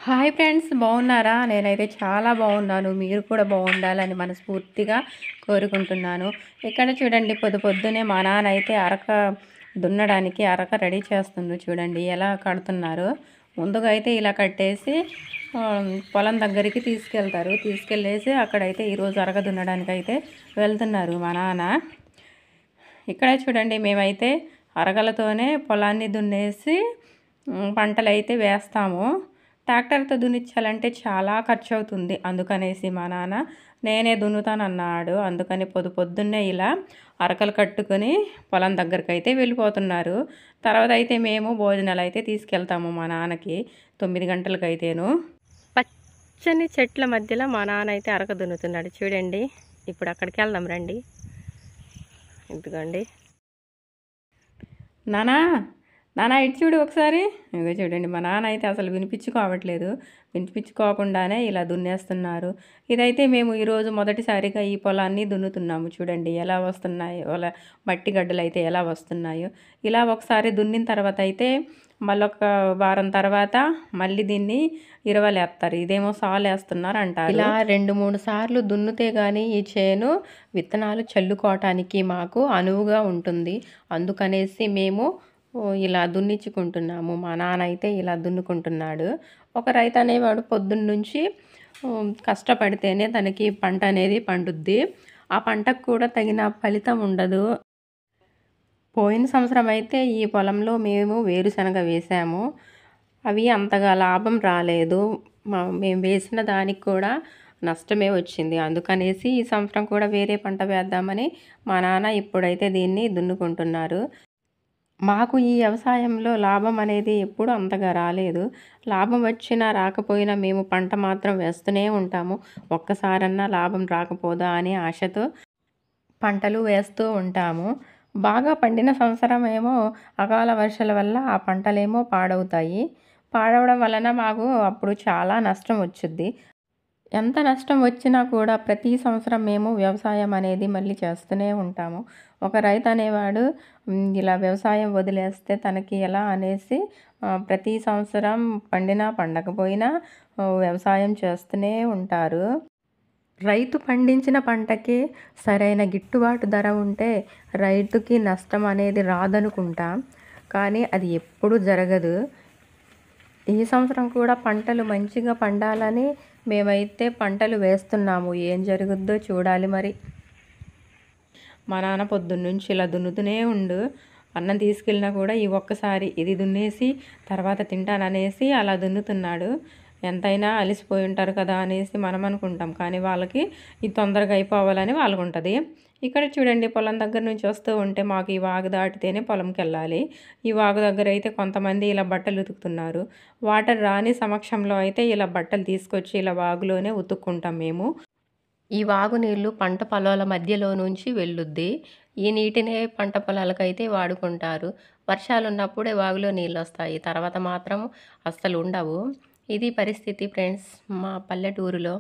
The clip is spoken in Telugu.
హాయ్ ఫ్రెండ్స్, బాగున్నారా? నేనైతే చాలా బాగున్నాను. మీరు కూడా బాగుండాలని మనస్ఫూర్తిగా కోరుకుంటున్నాను. ఇక్కడ చూడండి, పొద్దునే మా నాన్న అయితే అరక దున్నడానికి అరక రెడీ చేస్తుంది. చూడండి ఎలా కడుతున్నారు. ముందుగా అయితే ఇలా కట్టేసి పొలం దగ్గరికి తీసుకెళ్ళేసి అక్కడైతే ఈరోజు అరక దున్నడానికి అయితే వెళ్తున్నారు మా నాన్న. ఇక్కడ చూడండి, మేమైతే అరగలతోనే పొలాన్ని దున్నేసి పంటలు అయితే వేస్తాము. ట్రాక్టర్తో దున్నించాలంటే చాలా ఖర్చు అవుతుంది. అందుకనేసి మా నాన్న నేనే దున్నుతానన్నాడు. అందుకని పొద్దున్నే ఇలా అరకలు కట్టుకొని పొలం దగ్గరికి అయితే వెళ్ళిపోతున్నారు. తర్వాత అయితే మేము భోజనాలు అయితే తీసుకెళ్తాము మా నాన్నకి 9 గంటలకైతేను. పచ్చని చెట్ల మధ్యలో మా నాన్న అయితే అరక దున్నుతున్నాడు. చూడండి, ఇప్పుడు అక్కడికి వెళ్దాం రండి. ఇదిగోండి నానా నానా, ఇటు చూడు ఒకసారి. ఇదిగో చూడండి, మా నాన్న అయితే అసలు వినిపించుకోకుండానే ఇలా దున్నేస్తున్నారు. ఇదైతే మేము ఈరోజు మొదటిసారిగా ఈ పొలాన్ని దున్నుతున్నాము. చూడండి ఎలా వస్తున్నాయో, అలా మట్టి గడ్డలు అయితే ఎలా వస్తున్నాయో. ఇలా ఒకసారి దున్నిన తర్వాత అయితే మళ్ళొక వారం తర్వాత మళ్ళీ దీన్ని ఇరవలేస్తారు. ఇదేమో సాలేస్తున్నారు అంటారు. ఇలా 2-3 సార్లు దున్నుతే కానీ ఈ చేను విత్తనాలు చల్లుకోవటానికి మాకు అనువుగా ఉంటుంది. అందుకనేసి మేము ఇలా దున్నించుకుంటున్నాము. మా నాన్న అయితే ఇలా దున్నుకుంటున్నాడు. ఒక రైతు అనేవాడు పొద్దున్నుంచి కష్టపడితేనే తనకి పంట అనేది పండుద్ది. ఆ పంటకు కూడా తగిన ఫలితం ఉండదు. పోయిన సంవత్సరం అయితే ఈ పొలంలో మేము వేరుశనగ వేసాము. అవి అంతగా లాభం రాలేదు. మేము వేసిన దానికి కూడా నష్టమే వచ్చింది. అందుకనేసి ఈ సంవత్సరం కూడా వేరే పంట వేద్దామని మా నాన్న ఇప్పుడైతే దీన్ని దున్నుకుంటున్నారు. మాకు ఈ వ్యవసాయంలో లాభం అనేది ఎప్పుడు అంతగా రాలేదు. లాభం వచ్చినా రాకపోయినా మేము పంట మాత్రం వేస్తూనే ఉంటాము. ఒక్కసారన్నా లాభం రాకపోదా అనే ఆశతో పంటలు వేస్తూ ఉంటాము. బాగా పండిన సంవత్సరం ఏమో అకాల వర్షాల వల్ల ఆ పంటలేమో పాడవుతాయి. పాడవడం వలన మాకు అప్పుడు చాలా నష్టం వచ్చుద్ది. ఎంత నష్టం వచ్చినా కూడా ప్రతి సంవత్సరం మేము వ్యవసాయం అనేది మళ్ళీ చేస్తూనే ఉంటాము. ఒక రైతు అనేవాడు ఇలా వ్యవసాయం వదిలేస్తే తనకి ఎలా అనేసి ప్రతి సంవత్సరం పండినా పండకపోయినా వ్యవసాయం చేస్తూనే ఉంటారు. రైతు పండించిన పంటకి సరైన గిట్టుబాటు ధర ఉంటే రైతుకి నష్టం అనేది రాదనుకుంటాం. కానీ అది ఎప్పుడూ జరగదు. ఈ సంవత్సరం కూడా పంటలు మంచిగా పండాలని మేమైతే పంటలు వేస్తున్నాము. ఏం జరుగుద్దో చూడాలి మరి. మా నాన్న పొద్దున్నుంచి ఇలా దున్నుతూనే ఉండు. అన్నం తీసుకెళ్ళినా కూడా ఈ ఒక్కసారి ఇది దున్నేసి తర్వాత తింటాననేసి అలా దున్నుతున్నాడు. ఎంతైనా అలసిపోయి ఉంటారు కదా అనేసి మనం అనుకుంటాం. కానీ వాళ్ళకి ఇది తొందరగా అయిపోవాలని వాళ్ళకు ఉంటుంది. ఇక్కడ చూడండి, పొలం దగ్గర నుంచి వస్తూ ఉంటే మాకు ఈ వాగు దాటితేనే పొలంకి వెళ్ళాలి. ఈ వాగు దగ్గర అయితే కొంతమంది ఇలా బట్టలు ఉతుకుతున్నారు. వాటర్ రాని సమక్షంలో అయితే ఇలా బట్టలు తీసుకొచ్చి ఇలా వాగులోనే ఉతుక్కుంటాం మేము. ఈ వాగు నీళ్లు పంట పొలాల మధ్యలో నుంచి వెళ్ళుద్ది. ఈ నీటినే పంట పొలాలకైతే వాడుకుంటారు. వర్షాలు ఉన్నప్పుడే వాగులో నీళ్ళు వస్తాయి, తర్వాత మాత్రం అస్సలు ఉండవు. ఇది పరిస్థితి ఫ్రెండ్స్ మా పల్లెటూరులో.